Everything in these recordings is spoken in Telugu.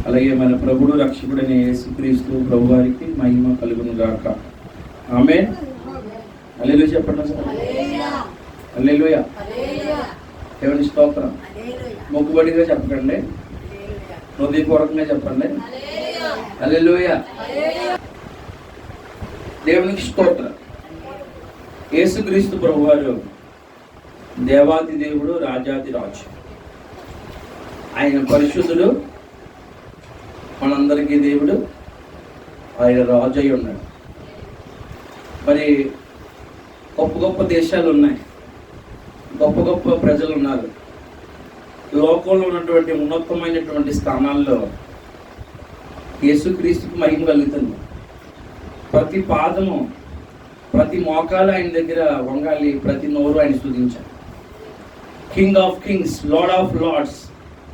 అలాగే మన ప్రభుడు రక్షకుడైన యేసుక్రీస్తు ప్రభువారికి మహిమ కలుగును గాక. ఆమేన్. హల్లెలూయా చెప్పండి సార్. హల్లెలూయా. దేవుని స్తోత్రం. మొక్కుబడిగా చెప్పకండి, హృదయపూర్వకంగా చెప్పండి. హల్లెలూయా. దేవునికి స్తోత్రం. యేసుక్రీస్తు ప్రభువారు దేవాది దేవుడు, రాజాది రాజు. ఆయన పరిశుద్ధుడు, మనందరికీ దేవుడు, ఆయన రాజు అయి ఉన్నాడు. మరి గొప్ప గొప్ప దేశాలు ఉన్నాయి, గొప్ప గొప్ప ప్రజలు ఉన్నారు. లోకంలో ఉన్నటువంటి ఉన్నతమైనటువంటి స్థానాల్లో యేసుక్రీస్తుకు మహిమ కలుగుతుంది. ప్రతి పాదము, ప్రతి మోకాలు ఆయన దగ్గర వంగాలి, ప్రతి నోరు ఆయన స్తుతించాలి. King of kings, lord of lords.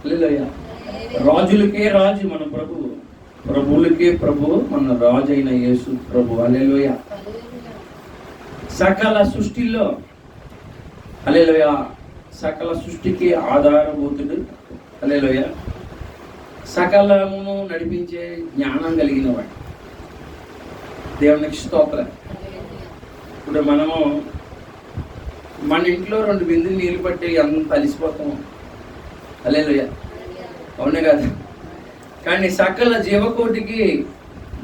Hallelujah. రాజులకే రాజు మన ప్రభువు, ప్రభువులకే ప్రభువు మన రాజు అయిన యేసు ప్రభు. హల్లెలూయా. సకల సృష్టిలో, హల్లెలూయా, సకల సృష్టికి ఆధారభూతుడు. హల్లెలూయా. సకలమును నడిపించే జ్ఞానం కలిగిన వాడు. దేవునికి స్తోత్రం. ఇప్పుడు మనము మన ఇంట్లో 2 బిందులు నీళ్ళు పట్టి అంత అలిసిపోతాము. హల్లెలూయా. అవునే కదా. కానీ సకల జీవకోటికి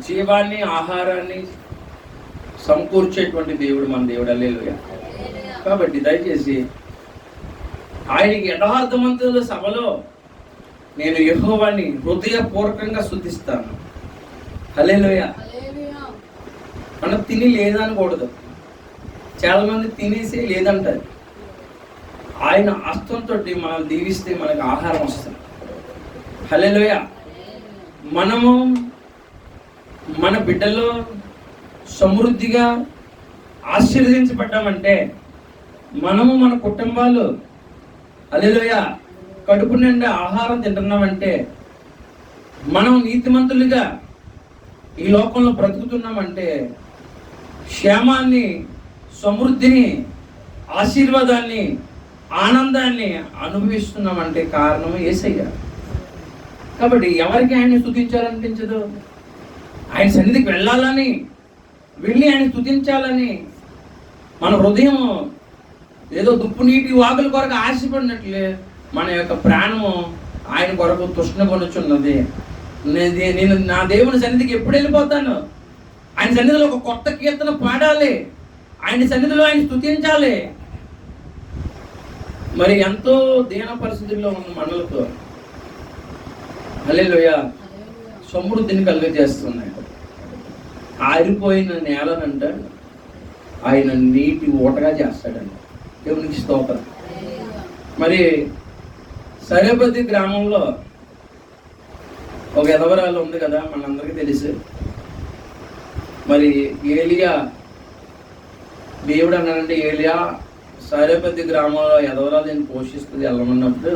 జీవాన్ని, ఆహారాన్ని సమకూర్చేటువంటి దేవుడు మన దేవుడు. హల్లెలూయా. కాబట్టి దయచేసి ఆయనకి యథార్థవంతుల సభలో నేను యెహోవాని హృదయపూర్వకంగా స్తుతిస్తాను. హల్లెలూయా. మనం తిని లేదనకూడదు. చాలా మంది తినేసి లేదంటారు. ఆయన హస్తంతో మనం దీవిస్తే మనకు ఆహారం వస్తుంది. హల్లెలూయా. మనము మన బిడ్డలో సమృద్ధిగా ఆశీర్వదించబడ్డామంటే, మనము మన కుటుంబాలు హల్లెలూయా కడుపు నిండా ఆహారం తింటున్నామంటే, మనం నీతిమంతులుగా ఈ లోకంలో బ్రతుకుతున్నామంటే, క్షేమాన్ని, సమృద్ధిని, ఆశీర్వాదాన్ని, ఆనందాన్ని అనుభవిస్తున్నామంటే కారణం యేసయ్య. కాబట్టి ఎవరికి ఆయన స్తుతించాలనిపించదు? ఆయన సన్నిధికి వెళ్ళాలని, వెళ్ళి ఆయన స్తుతించాలని మన హృదయం ఏదో దుప్పు నీటి వాగుల కొరకు ఆశపడినట్లే మన యొక్క ప్రాణము ఆయన కొరకు తృష్ణ కొనుచున్నది. నేను నా దేవుని సన్నిధికి ఎప్పుడు వెళ్ళిపోతాను? ఆయన సన్నిధిలో ఒక కొత్త కీర్తన పాడాలి, ఆయన సన్నిధిలో ఆయన స్తుతించాలి. మరి ఎంతో దీన పరిస్థితుల్లో ఉన్న మనలకు హల్లెలూయా సమృద్ధిని కలుగజేస్తున్నాయి. ఆరిపోయిన నేలనంట ఆయన నీటి ఊటగా చేస్తాడండి. దేవునికి స్తోత్రం. మరి సరేపతి గ్రామంలో ఒక ఎదవరాలు ఉంది కదా, మనందరికీ తెలుసు. మరి ఏలియా, దేవుడు అన్నాడంటే, ఏలియా సరేపతి గ్రామంలో ఎదవరాలు పోషిస్తుంది వెళ్ళమన్నప్పుడు,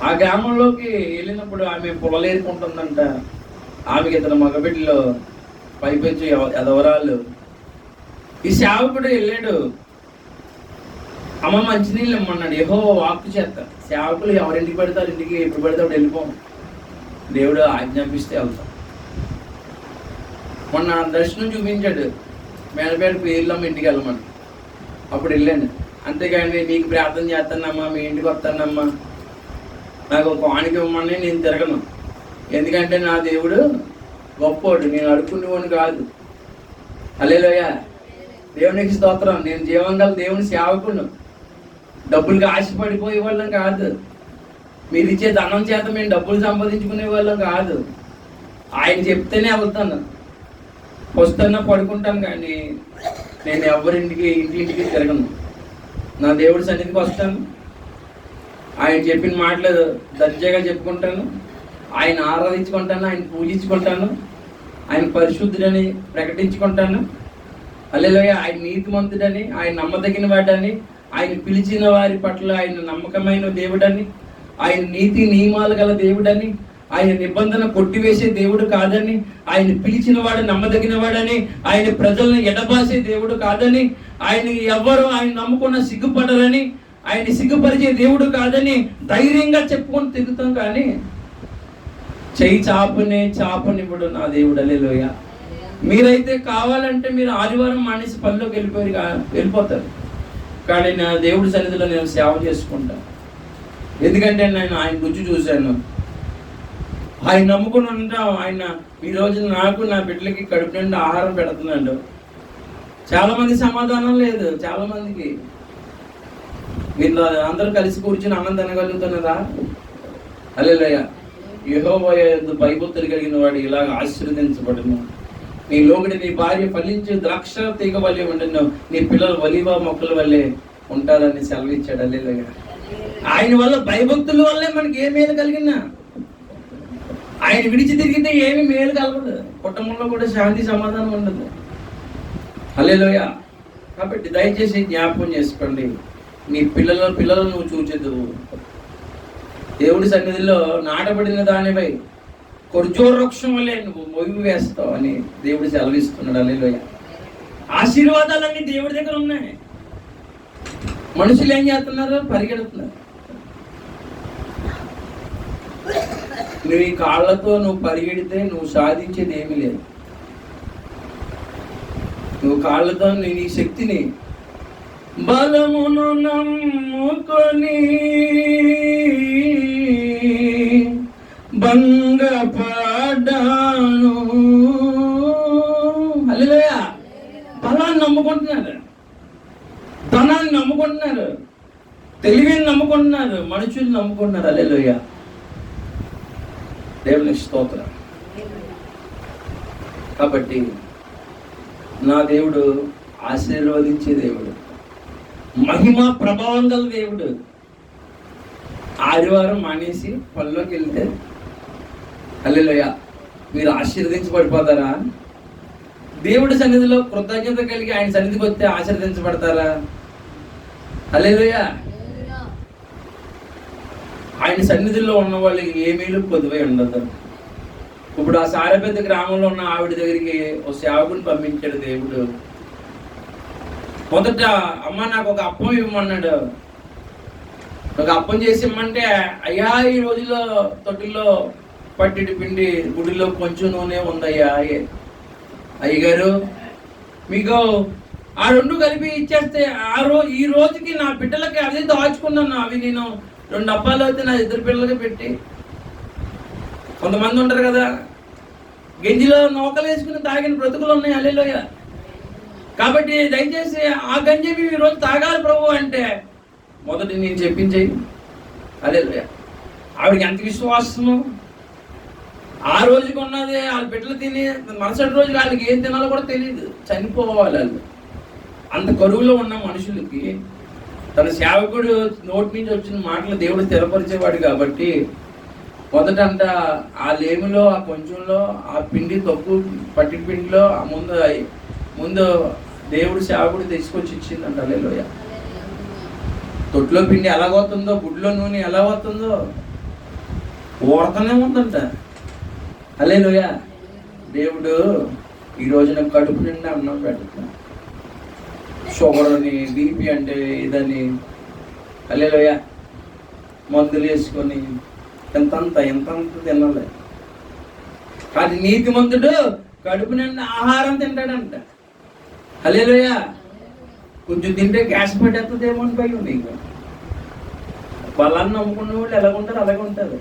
ఆ గ్రామంలోకి వెళ్ళినప్పుడు ఆమె పొలలేరుకుంటుందంట. ఆమెకి ఇతను మగబిడ్డలో పైపెచ్చు ఎదవరాలు. ఈ సేవకుడు వెళ్ళాడు, అమ్మ మంచినీళ్ళు ఇమ్మన్నాడు. యెహోవా వాక్కు చేత. సేవకులు ఎవరింటికి పెడతారు, ఇంటికి ఎప్పుడు పెడితే అప్పుడు వెళ్ళిపోం. దేవుడు ఆజ్ఞాపిస్తే వెళ్తాం. మొన్న దర్శనం చూపించాడు, మేడపేట పేర్లమ్మ ఇంటికి వెళ్ళమని. అప్పుడు వెళ్ళాను. అంతేగాని నీకు ప్రార్థన చేస్తానమ్మా, మీ ఇంటికి వస్తానమ్మా, నాకు ఒక కానుక ఇవ్వమని నేను తిరగను. ఎందుకంటే నా దేవుడు గొప్పోడు, నేను అడుక్కునేవాడిని కాదు. హల్లెలూయా. దేవునికి స్తోత్రం. నేను జీవం గల దేవుని సేవకుడు, డబ్బులకి ఆశపడిపోయే వాళ్ళం కాదు. మీరు ఇచ్చే ధనం చేత మేము డబ్బులు సంపాదించుకునే వాళ్ళం కాదు. ఆయన చెప్తేనే వెళ్తాను, వస్తున్నా పడుకుంటాను. కానీ నేను ఎవరింటికి ఇంటింటికి తిరగను. నా దేవుడి సన్నిధికి వస్తాను, ఆయన చెప్పిన మాటలు దర్జాగా చెప్పుకుంటాను, ఆయన ఆరాధించుకుంటాను, ఆయన పూజించుకుంటాను, ఆయన పరిశుద్ధుడని ప్రకటించుకుంటాను. హల్లెలూయా. ఆయన నీతిమంతుడని, ఆయన నమ్మదగిన వాడని, ఆయన పిలిచిన వారి పట్ల ఆయన నమ్మకమైన దేవుడని, ఆయన నీతి నియమాలు గల దేవుడని, ఆయన నిబంధన కొట్టివేసే దేవుడు కాదని, ఆయన పిలిచిన వాడు నమ్మదగిన వాడని, ఆయన ప్రజలను ఎడబాసే దేవుడు కాదని, ఆయన ఎవ్వరూ ఆయన నమ్ముకున్న సిగ్గుపడరని, ఆయన సిగ్గుపరిచే దేవుడు కాదని ధైర్యంగా చెప్పుకొని తిరుగుతాం. కానీ చెయ్యి చాపనివ్వడు నా దేవుడు. హల్లెలూయా. మీరైతే కావాలంటే మీరు ఆదివారం మానేసి పనిలోకి వెళ్ళిపోతారు. కానీ నా దేవుడి సన్నిధిలో నేను సేవ చేసుకుంటాను. ఎందుకంటే నేను ఆయన రుచి చూశాను. ఆయన నమ్ముకుని ఉంటాం. ఆయన ఈ రోజు నాకు నా బిడ్డలకి కడుపు నిండా ఆహారం పెడుతున్నాడు. చాలామంది సమాధానం లేదు. చాలామందికి మీరు అందరూ కలిసి కూర్చుని అన్నం తినగలుగుతున్నారా? హల్లెలూయా. యెహోవా యందు భయభక్తులు కలిగిన వాడు ఇలాగ ఆశీర్వదించబడును. నీ లోగడి నీ భార్య ఫలించి ద్రాక్ష తీగ వల్లే ఉండను, నీ పిల్లలు ఒలీవ మొక్కల వల్లే ఉంటారని సెలవిచ్చాడు. హల్లెలూయా. ఆయన వల్ల భయభక్తుల వల్లే మనకి ఏ మేలు కలిగినా, ఆయన విడిచి తిరిగితే ఏమి మేలు కలగదు. కుటుంబంలో కూడా శాంతి సమాధానం ఉండదు. హల్లెలూయా. కాబట్టి దయచేసి జ్ఞాపకం చేసుకోండి, నీ పిల్లలను నువ్వు చూచెదువు. దేవుడి సన్నిధిలో నాటబడిన దానిపై ఖర్జూర వృక్షం వల్లే నువ్వు మొయ్యి వేస్తావు అని దేవుడు సెలవిస్తున్నాడు. హల్లెలూయా. ఆశీర్వాదాలన్నీ దేవుడి దగ్గర ఉన్నాయి. మనుషులు ఏం చేస్తున్నారు? పరిగెడుతున్నారు. నువ్వు ఈ కాళ్ళతో నువ్వు పరిగెడితే నువ్వు సాధించేది ఏమీ లేదు. నువ్వు కాళ్ళతో నీ శక్తిని బలమును నమ్ముకొని భంగపడ్డాను. హల్లెలూయా. బలాన్ని నమ్ముకుంటున్నారు, ధనాన్ని నమ్ముకుంటున్నారు, తెలివిని నమ్ముకుంటున్నారు, మనుషుల్ని నమ్ముకుంటున్నారు. హల్లెలూయా. దేవుని స్తోత్రం. కాబట్టి నా దేవుడు ఆశీర్వదించే దేవుడు, మహిమ ప్రభావం గల దేవుడు. ఆదివారం మానేసి పనిలోకి వెళ్తే హల్లెలూయా మీరు ఆశీర్వదించబడిపోతారా? దేవుడి సన్నిధిలో కృతజ్ఞత కలిగి ఆయన సన్నిధికి వస్తే ఆశీర్వదించబడతారా? హల్లెలూయా. ఆయన సన్నిధిలో ఉన్న వాళ్ళకి ఏమీలు పొదువై ఉండదు. ఇప్పుడు ఆ సారపెద్ద గ్రామంలో ఉన్న ఆవిడ దగ్గరికి ఒక సేవకుని పంపించాడు దేవుడు. మొదట అమ్మ నాకు ఒక అప్పం ఇవ్వమన్నాడు. ఒక అప్పం చేసి ఇమ్మంటే, అయ్యా ఈ రోజుల్లో తొట్టిలో పట్టిడి పిండి, గుడిలో కొంచెం నూనె ఉందయ్యా. అయ్యగారు మీకు ఆ రెండు కలిపి ఇచ్చేస్తే ఈ రోజుకి నా బిడ్డలకి అదే దాచుకున్నాను. అవి నేను 2 అప్పాలు అయితే నా 2 పిల్లలకి పెట్టి, కొంతమంది ఉంటారు కదా గంజిలో నౌకలు వేసుకుని తాగిన బ్రతుకులు ఉన్నాయి. హల్లెలూయా. కాబట్టి దయచేసి ఆ గంజి ఈ రోజు తాగాలి ప్రభు అంటే మొదటి నేను చెప్పించేయి. హల్లెలూయా. ఆవిడకి ఎంత విశ్వాసము. ఆ రోజుకి ఉన్నది వాళ్ళ బిడ్డలు తిని మరుసటి రోజు వాళ్ళకి ఏం తినాలో కూడా తెలియదు, చనిపోవాలి వాళ్ళు. అంత కరువులో ఉన్న మనుషులకి తన సేవకుడు నోటి నుంచి వచ్చిన మాటలు దేవుడు స్థిరపరిచేవాడు. కాబట్టి మొదట అంట ఆ లేమిలో, ఆ కొంచెంలో, ఆ పిండి తక్కువ పట్టి పిండిలో ముందు దేవుడు సేవకుడు తీసుకొచ్చి ఇచ్చిందంట. హల్లెలూయా. తొట్టులో పిండి ఎలా పోతుందో, గుడ్లో నూనె ఎలా పోతుందో ఓడతనే ఉందంట. హల్లెలూయా. దేవుడు ఈ రోజున కడుపు నిండా అన్నం పెడుతున్నాడు. షుగర్ అని, బీపీ అంటే ఇదని, హల్లెలూయా, మందులు వేసుకొని ఎంతంత తినాలి. కానీ నీతిమంతుడు కడుపు నిండా ఆహారం తింటాడంట. హల్లెలూయా. కొంచెం తింటే గ్యాస్ పెట్టేస్తుందేమో అని భయం నీకు. బలాన్ని నమ్ముకున్న వాళ్ళు ఎలాగుంటారు అలాగే ఉంటారు.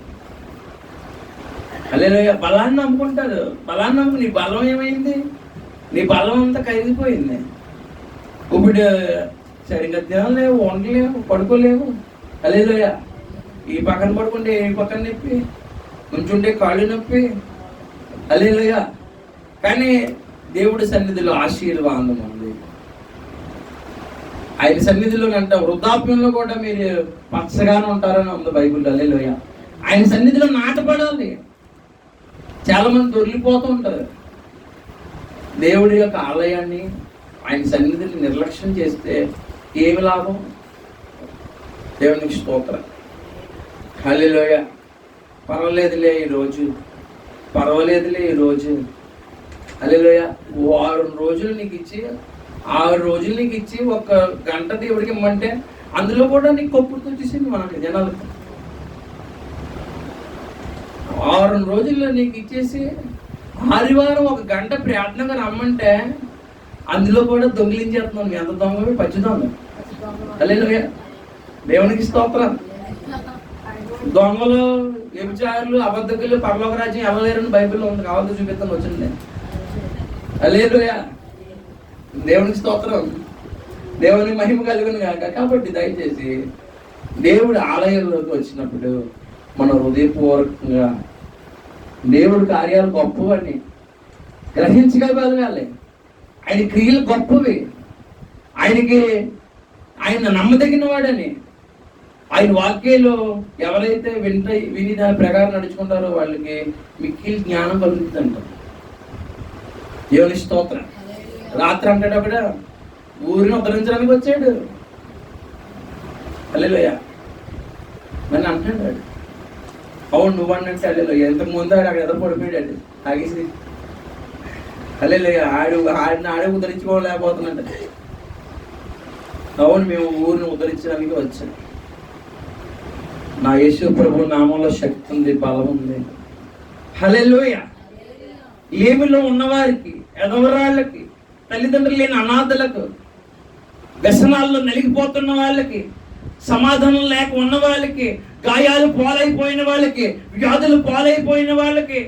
హల్లెలూయా. బలాన్ని నమ్ముకుంటారు. బలాన్ని నమ్ముకు నీ బలం ఏమైంది? నీ బలం అంతా కరిగిపోయింది. ఇప్పుడు సరిగ్గా తినలేవు, వండలేవు, పడుకోలేవు. హల్లెలూయా. ఈ పక్కన పడుకుంటే ఈ పక్కన నొప్పి, నుంచుంటే కాళ్ళు నొప్పి. హల్లెలూయా. కానీ దేవుడి సన్నిధిలో ఆశీర్వాదం ఉంది. ఆయన సన్నిధిలో అంట వృద్ధాప్యంలో కూడా మీరు పచ్చగానే ఉంటారని ఉంది బైబిల్లో. హల్లెలూయా. ఆయన సన్నిధిలో నాటపడాలి. చాలా మంది దొరికిపోతూ ఉంటారు. దేవుడి యొక్క ఆలయాన్ని, ఆయన సన్నిధిని నిర్లక్ష్యం చేస్తే ఏమి లాభం? దేవునికి స్తోత్రం. హల్లెలూయా. పర్వాలేదులే ఈరోజు, హల్లెలూయా. 6 రోజులు నీకు ఇచ్చి 6 రోజులు నీకు ఇచ్చి 1 గంట దేవుడికి ఇమ్మంటే అందులో కూడా నీకు కొప్పుడుతో వచ్చేసింది మనకి జనాలకు. వారం రోజుల్లో నీకు ఇచ్చేసి ఆదివారం 1 గంట ప్రార్థనగా రమ్మంటే అందులో కూడా దొంగిలించేస్తున్నాను. ఎంత దొంగ, పచ్చి దొంగ. హల్లెలూయా, దేవునికి స్తోత్రం. దొంగలు, వ్యభిచారులు, అబద్ధకులు పరలోక రాజ్యం వెళ్ళలేరని బైబిల్లో ఉంది. కావాలని చూపిస్తాను, వచ్చింది. హల్లెలూయా, దేవునికి స్తోత్రం. దేవుని మహిమ కలుగును కాక. కాబట్టి దయచేసి దేవుడి ఆలయంలోకి వచ్చినప్పుడు మన హృదయపూర్వకంగా దేవుడి కార్యాలు గొప్పవని గ్రహించగలగాలి. ఆయన క్రియలు గొప్పవి, ఆయన నమ్మదగిన వాడని. ఆయన వాక్యాలు ఎవరైతే విని దాని ప్రకారం నడుచుకుంటారో వాళ్ళకి మిక్కిలి జ్ఞానం కలుగుతుందంట. దేవుని స్తోత్రం. రాత్రి అంటాడు అక్కడ ఊరిని ఉద్ధరించడానికి వచ్చాడు. హల్లెలూయా, నన్ను అంటున్నాడు. అవును నువ్వు అన్నట్టు. హల్లెలూయా, ఇంతకు ముందు అక్కడ ఎదురు పడిపోయాడు ఆగేసి. హల్లెలూయా, ఆడే ఉద్ధరించుకోలేకపోతున్నాడు. అవును, మేము ఊరిని ఉద్ధరించడానికి వచ్చాం. నా యేసు ప్రభు నామంలో శక్తి ఉంది, బలం ఉంది. హల్లెలూయా. లేమిలో ఉన్నవారికి, ఎదవరాళ్ళకి, తల్లిదండ్రులు లేని అనాథలకు, వ్యసనాల్లో నలిగిపోతున్న వాళ్ళకి, సమాధానం లేక ఉన్న వాళ్ళకి, గాయాలు పాలైపోయిన వాళ్ళకి, వ్యాధులు పాలైపోయిన వాళ్ళకి,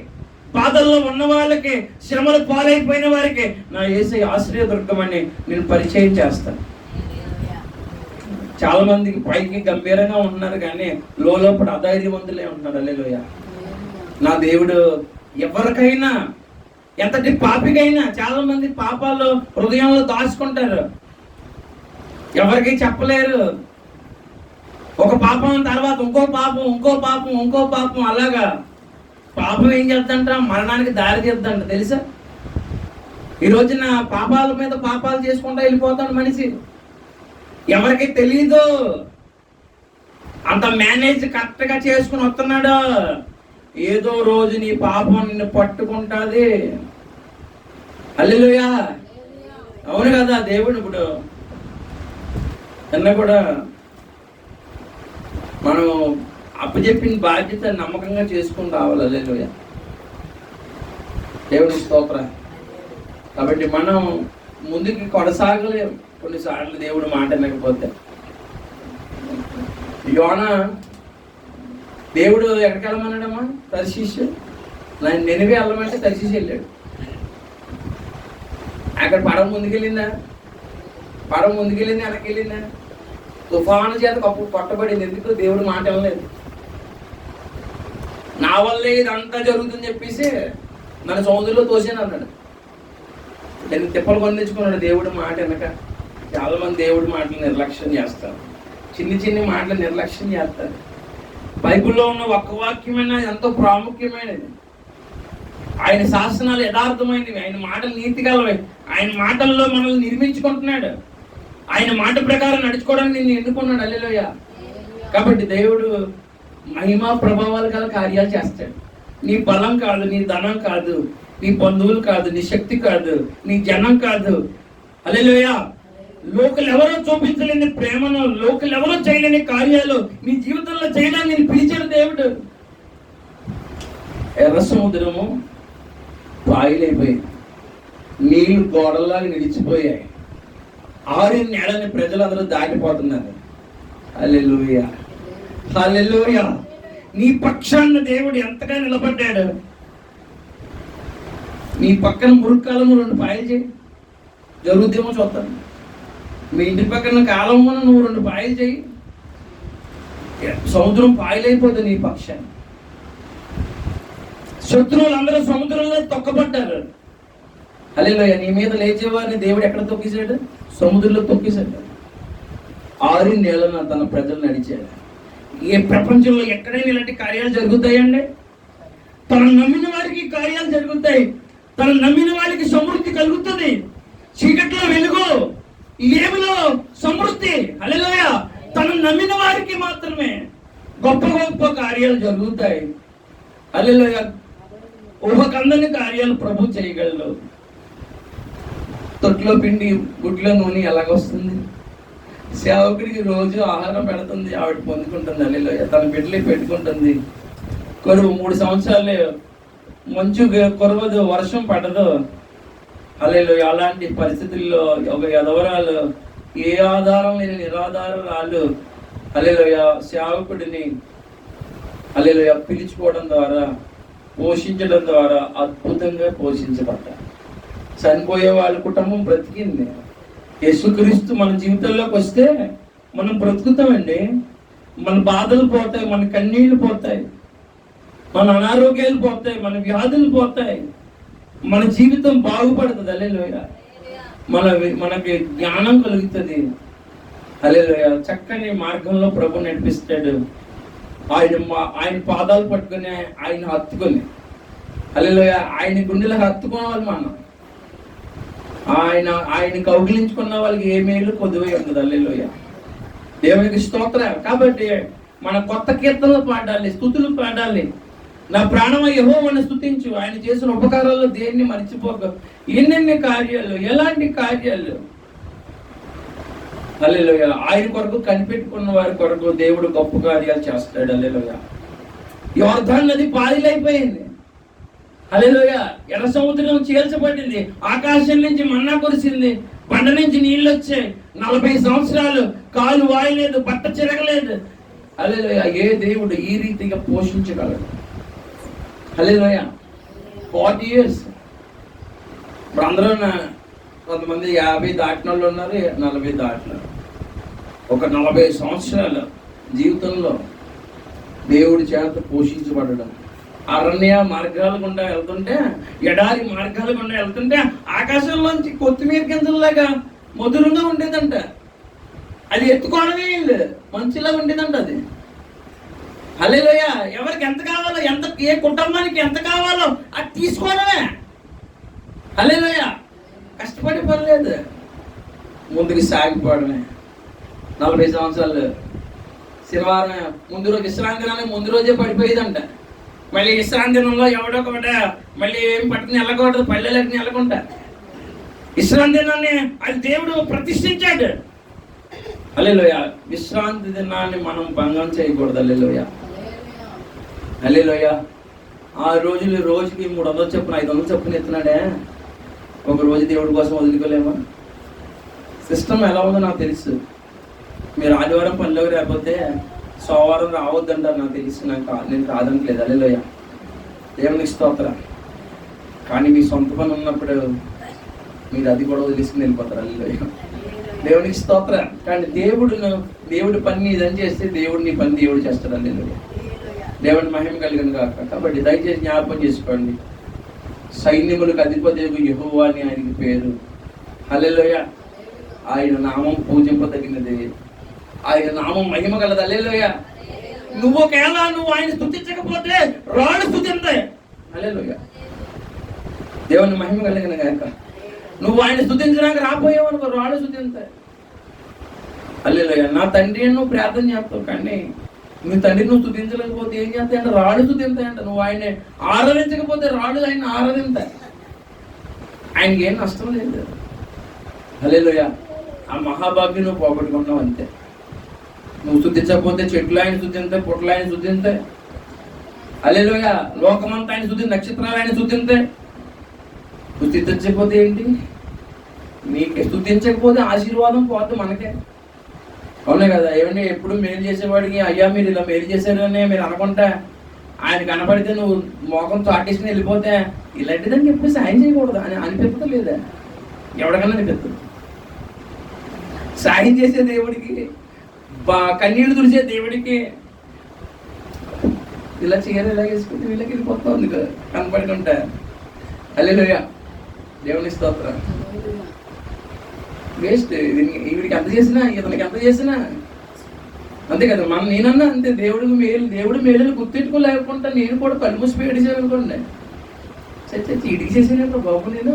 బాధల్లో ఉన్న వాళ్ళకి, శ్రమలు పాలైపోయిన వారికి నా యేసయ్య ఆశ్రయదుర్గమని నేను పరిచయం చేస్తాను. చాలా మందికి పైకి గంభీరంగా ఉన్నారు కానీ లోపల అధైర్యవంతులే ఉంటున్నారు. హల్లెలూయా, నా దేవుడు ఎవరికైనా, ఎంతటి పాపికైనా, చాలా మంది పాపాలు హృదయంలో దాచుకుంటారు, ఎవరికి చెప్పలేరు. ఒక పాపం తర్వాత ఇంకో పాపం, ఇంకో పాపం, ఇంకో పాపం, అలాగా పాపం ఏం చేద్దంట, మరణానికి దారి తీద్దంట. తెలుసా? ఈ రోజున పాపాల మీద పాపాలు చేసుకుంటా వెళ్ళిపోతాడు మనిషి. ఎవరికి తెలీదు, అంత మేనేజ్ కరెక్ట్గా చేసుకుని వస్తున్నాడు. ఏదో రోజు నీ పాపం నిన్ను పట్టుకుంటుంది. హల్లెలూయా, అవును కదా. దేవుడు ఇప్పుడు నిన్న కూడా మనం అప్పచెప్పిన బాధ్యత నమ్మకంగా చేసుకుని రావాలి. హల్లెలూయా, దేవుని స్తోత్రం. కాబట్టి మనం ముందుకు కొనసాగలేము కొన్నిసార్లు దేవుడు మాట వినకపోతే. యోనా దేవుడు ఎక్కడికి వెళ్ళమన్నాడమ్మా? తర్షీషు. నినివే వెళ్ళమంటే తర్షీషు వెళ్ళాడు. అక్కడ పడవ ముందుకెళ్ళిందా? పడవ ముందుకెళ్ళింది, వెనక్కి వెళ్ళిందా? తుఫాను చేత అప్పుడు పట్టబడింది. ఎందుకు? దేవుడు మాట వినలేదు. నా వల్లే ఇదంతా జరుగుతుందని చెప్పేసి నన్ను సముద్రంలో తోసాను అన్నాడు. నేను తిప్పలు పొందించుకున్నాడు దేవుడు మాట వెనక. చాలా మంది దేవుడి మాటలు నిర్లక్ష్యం చేస్తారు, చిన్ని మాటలు నిర్లక్ష్యం చేస్తారు. బైబిల్లో ఉన్న ఒక్క వాక్యమైన ఎంతో ప్రాముఖ్యమైనది. ఆయన శాసనాలు యథార్థమైనవి, ఆయన మాటలు నీతిగలవి. ఆయన మాటల్లో మనల్ని నిర్మించుకుంటున్నాడు. ఆయన మాట ప్రకారం నడుచుకోవడానికి నిన్ను ఎన్నుకున్నాడు. హల్లెలూయా. కాబట్టి దేవుడు మహిమా ప్రభావాలు గల కార్యాలు చేస్తాడు. నీ బలం కాదు, నీ ధనం కాదు, నీ బంధువులు కాదు, నీ శక్తి కాదు, నీ జనం కాదు. హల్లెలూయా. లోకలు ఎవరో చూపించలేని ప్రేమను, లోకలు ఎవరో చేయలేని కార్యాలు నీ జీవితంలో చేయడానికి నేను పిలిచాడు దేవుడు. ఎర్ర సముద్రము పాయలైపోయింది, నీళ్లు గోడల్లాగా నిలిచిపోయాయి, 6 నెలలని ప్రజలందరూ దాటిపోతున్నారు. హల్లెలూయా, హల్లెలూయా. నీ పక్షాన్ని దేవుడు ఎంతగా నిలబడ్డాడు. నీ పక్కన మురుక్కాలము 2 పాయలు చేయి, జరుగుద్దేమో చూస్తాను. మీ ఇంటి పక్కన కాలము నువ్వు 2 పాయలు చేయి, సముద్రం పాయలైపోతుంది నీ పక్షాన్ని. శత్రువులందరూ సముద్రంలో తొక్కబడ్డారు. హల్లెలూయా. నీ మీద లేచేవారిని దేవుడు ఎక్కడ తొక్కేశాడు? సముద్రంలో తొక్కేశాడు. 6 నెలలను తన ప్రజలు నడిచాడు. ఏ ప్రపంచంలో ఎక్కడైనా ఇలాంటి కార్యాలు జరుగుతాయండి? తను నమ్మిన వారికి కార్యాలు జరుగుతాయి. తను నమ్మిన వారికి సమృద్ధి కలుగుతుంది. చీకట్లో వెలుగు, లేమిలో సమృద్ధి. హల్లెలూయా. తను నమ్మిన వారికి మాత్రమే గొప్ప గొప్ప కార్యాలు జరుగుతాయి. హల్లెలూయా. ఊహకందని కార్యాలు ప్రభు చేయగలడు. తొట్లో పిండి గుడ్లో నూనె ఎలాగొస్తుంది? సేవకుడికి రోజు ఆహారం పెడుతుంది, ఆవిడ పొందుకుంటుంది. హల్లెలూయా. తన బిడ్డలే పెట్టుకుంటుంది. కరువు 3 సంవత్సరాలు మంచు కురవదు, వర్షం పడదు. హల్లెలూయా. అలాంటి పరిస్థితుల్లో ఒక ఎదవరాలు, ఏ ఆధారం లేని నిరాధారాలు హల్లెలూయా సేవకుడిని హల్లెలూయా పిలుచుకోవడం ద్వారా, పోషించడం ద్వారా అద్భుతంగా పోషించబడ్డారు. చనిపోయే వాళ్ళ కుటుంబం బ్రతికింది. యేసుక్రీస్తు మన జీవితంలోకి వస్తే మనం బ్రతుకుతామండి. మన బాధలు పోతాయి, మన కన్నీళ్లు పోతాయి, మన అనారోగ్యాలు పోతాయి, మన వ్యాధులు పోతాయి, మన జీవితం బాగుపడుతుంది. హల్లెలూయా. మనకి జ్ఞానం కలుగుతుంది. హల్లెలూయా. చక్కని మార్గంలో ప్రభు నడిపిస్తాడు. ఆయన పాదాలు పట్టుకుని ఆయన హత్తుకొని హల్లెలూయా ఆయన గుండెలకు హత్తుకోవాలి మనం. ఆయన కౌగిలించుకున్న వాళ్ళకి ఏ మేలు కొద్దువై ఉంటుంది. హల్లెలూయా. దేవునికి స్తోత్రం. కాబట్టి మన కొత్త కీర్తనలు పాడాలి, స్తుతులు పాడాలి. నా ప్రాణమ యెహోవాను స్తుతించు, ఆయన చేసిన ఉపకారాల్లో దేన్ని మర్చిపోక. ఎన్నెన్ని కార్యాలు, ఎలాంటి కార్యాలు. హల్లెలూయా. ఆయన కొరకు కనిపెట్టుకున్న వారి కొరకు దేవుడు గొప్ప కార్యాలు చేస్తాడు. హల్లెలూయా. యోర్దాను నది పాయలైపోయింది. హల్లెలూయా. ఎర్ర సముద్రం చీల్చబడింది. ఆకాశం నుంచి మన్నా కురిసింది, బండ నుంచి నీళ్ళు వచ్చాయి. 40 సంవత్సరాలు కాలు వాయలేదు, బట్ట చిరగలేదు. హల్లెలూయా. ఏ దేవుడు ఈ రీతిగా పోషించగలడు? హల్లెలూయా. 40 years. ఇప్పుడు అందరూ కొంతమంది 50 దాటిన వాళ్ళు ఉన్నారు, 40 దాటినారు. ఒక 40 సంవత్సరాల జీవితంలో దేవుడి చేత పోషించబడడం. అరణ్య మార్గాల గుండా వెళ్తుంటే, ఎడారి మార్గాల గుండా వెళ్తుంటే ఆకాశంలోంచి కొత్తిమీర గింజల్లాగా మధురంగా ఉండేదంట. అది ఎత్తుకోవడమే లేదు, మంచిలా ఉండేదంట అది. హల్లెలూయా. ఎవరికి ఎంత కావాలో, ఏ కుటుంబానికి ఎంత కావాలో అది తీసుకోవడమే. హల్లెలూయా. కష్టపడి పర్లేదు, ముందుకు సాగిపోవడమే. 40 సంవత్సరాలు శనివారం ముందు రోజు విశ్రాంతి దినానికి ముందు రోజే పడిపోయేదంట. మళ్ళీ విశ్రాంతి దినంలో ఎవడో ఒకట మళ్ళీ ఏం పట్టుకుని వెళ్ళకూడదు, పల్లెలకి వెళ్ళకుండా. విశ్రాంతి దినాన్ని అది దేవుడు ప్రతిష్ఠించాడు. హల్లెలూయా. విశ్రాంతి దినాన్ని మనం భంగం చేయకూడదు. హల్లెలూయా. హల్లెలూయా. ఆ రోజులు రోజుకి 300 చొప్పున 500 చొప్పున ఎత్తున్నాడే. ఒక రోజు దేవుడి కోసం వదులుకోలేమా? సిస్టమ్ ఎలా ఉందో నాకు తెలుసు. మీరు ఆదివారం పనిలోకి రాకపోతే సోమవారం రావద్దంటారు నాకు తెలుసు. నేను కాదనట్లేదు. హల్లెలూయా. దేవునికి స్తోత్రం. కానీ మీ సొంత పని ఉన్నప్పుడు మీరు అది కూడా వదిలేసుకుని వెళ్ళిపోతారు. హల్లెలూయా. దేవునికి స్తోత్రం. కానీ దేవుడి పని ఇదని చేస్తే దేవుడిని పని దేవుడు చేస్తాడు. హల్లెలూయా. దేవుని మహిమ కలిగిన కాక. కాబట్టి దయచేసి జ్ఞాపకం చేసుకోండి, సైన్యములకు అధిపతి యెహోవా అని ఆయనకి పేరు. హల్లెలూయా. ఆయన నామం పూజింపదగినది, ఆయన నామం మహిమ కలదు. హల్లెలూయా. నువ్వు ఆయన స్తుతించకపోతే రాళ్ళు స్తుతింతాయి. హల్లెలూయా. దేవుని మహిమ కలిగిన కాక. నువ్వు ఆయన స్తుతించడానికి రాబోయావు అనుకో, రాళ్ళు స్తుతింతాయి. హల్లెలూయా. నా తండ్రి నువ్వు ప్రార్థన చేస్తావు, కానీ నీ తండ్రి నువ్వు స్తుతించలేకపోతే ఏం చేస్తాయంటే రాళ్ళు స్తుతింతాయంట. నువ్వు ఆయన ఆరాధించకపోతే రాళ్ళు ఆయన ఆరాధింతాయి. ఆయనకి ఏం నష్టం లేదు. హల్లెలూయా. ఆ మహాభాగ్యం నువ్వు పోగొట్టుకున్నావు అంతే. నువ్వు స్తుతించకపోతే చెట్లు ఆయన స్తుతింతాయి, పుట్టలు ఆయన స్తుతింతాయి. హల్లెలూయా. లోకమంతా ఆయన స్తుతి, నక్షత్రాలు ఆయన స్తుతింతాయి. నువ్వు స్తుతించకపోతే ఏంటి? నీకు స్తుతించకపోతే ఆశీర్వాదం పోతే మనకే. అవునే కదా? ఏమంటే ఎప్పుడు మేలు చేసేవాడికి అయ్యా మీరు ఇలా మేలు చేశారని మీరు అనుకుంటా ఆయన కనపడితే నువ్వు మోకం చాటేసుకుని వెళ్ళిపోతే ఇలాంటిదానికి ఎప్పుడు సాయం చేయకూడదు అని అనిపిస్తుంది లేదా? ఎవరికన్నా అనిపిస్తుంది. సాయం చేసే దేవుడికి, కన్నీళ్లు తుడిచే దేవుడికి ఇలా చీర ఇలా వేసుకుంటే వీళ్ళకి వెళ్ళిపోతా ఉంది కనపడుకుంటా. హల్లెలూయా. దేవుని స్తోత్రం. వేస్ట్. వీడికి ఎంత చేసినా, ఇతనికి ఎంత చేసినా అంతే కదా. నేనన్నా అంతే. దేవుడు మేలుని గుర్తెట్టుకోలేకుండా నేను కూడా కళ్ళు మూసి ఏడిచానుకోండి. ఇడికి చేసాను బాబు నేను.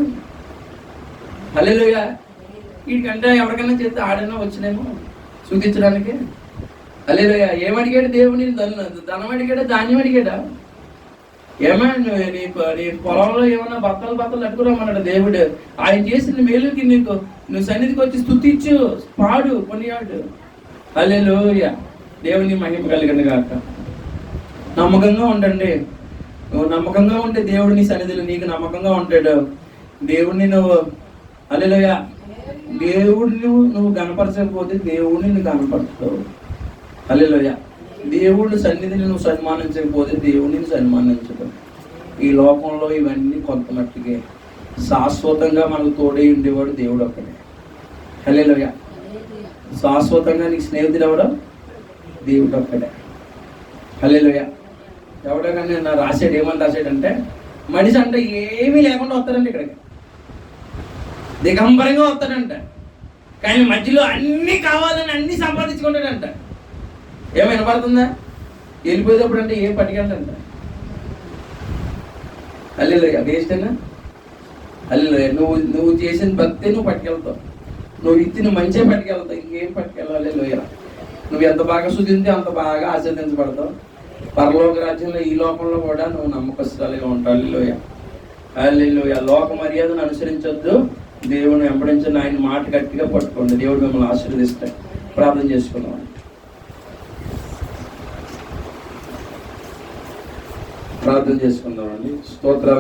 హల్లెలూయా. వీడికంటే ఎవరికైనా చేస్తే ఆడైనా వచ్చినేమో చూపించడానికి. హల్లెలూయా. ఏమడిగాడు దేవుని? ధనం అడిగాడా, ధాన్యం అడిగాడా? ఏమైనా నీ పొలంలో ఏమన్నా బత్తలు అట్టుకురామన్నాడు దేవుడు. ఆయన చేసిన మేలుకి నువ్వు సన్నిధికి వచ్చి స్తుతించు, పాడు, కొనియాడు. హల్లెలూయా. దేవుని మహిమ కలిగిన గాక. నమ్మకంగా ఉండండి. నువ్వు నమ్మకంగా ఉంటే దేవుడు నీ సన్నిధిలో నీకు నమ్మకంగా ఉంటాడు. దేవుడిని నువ్వు హల్లెలూయా, దేవుడిని నువ్వు కనపరచకపోతే దేవుడిని నువ్వు కనపరుస్తావు. హల్లెలూయా. దేవుడి సన్నిధిని నువ్వు సన్మానించకపోతే దేవుడిని సన్మానించడం. ఈ లోకంలో ఇవన్నీ కొంత మట్టికే. శాశ్వతంగా మనకు తోడై ఉండేవాడు దేవుడు ఒక్కడే. హల్లెలూయా. శాశ్వతంగా నీకు స్నేహితుడు ఎవడో దేవుడు ఒక్కడే. హల్లెలూయా. ఎవడో కానీ నా రాశాడు, ఏమని రాశాడంటే, మనిషి అంటే ఏమీ లేకుండా వస్తాడండి ఇక్కడికి, దిగంబరంగా వస్తాడంట. కానీ మధ్యలో అన్నీ కావాలని అన్నీ సంపాదించుకుంటాడంట. ఏమో వినపడుతుందా? వెళ్ళిపోయేటప్పుడు అంటే ఏం పట్టుకెళ్తాడంట. హల్లెలూయా. వేస్టేనా? హల్లెలూయా. నువ్వు చేసిన భక్తి నువ్వు పట్టుకెళ్తావు, నువ్వు ఇచ్చిన మంచిగా పట్టుకెళ్తావు, ఇంకేం పట్టుకెళ్ళాలి. హల్లెలూయా. నువ్వు ఎంత బాగా శుద్ధింతే అంత బాగా ఆశీర్వదించబడతావు. పరలోక రాజ్యంలో ఈ లోకంలో కూడా నువ్వు నమ్మకస్తులుగా ఉంటావు. హల్లెలూయా. హల్లెలూయా. లోక మర్యాదను అనుసరించొద్దు, దేవుని వెంబడించండి. ఆయన మాట గట్టిగా పట్టుకోండి. దేవుడు మిమ్మల్ని ఆశీర్వదిస్తాడు. ప్రార్థన చేసుకున్నాం. ప్రార్థన చేసుకుందామండి. స్తోత్రాలు.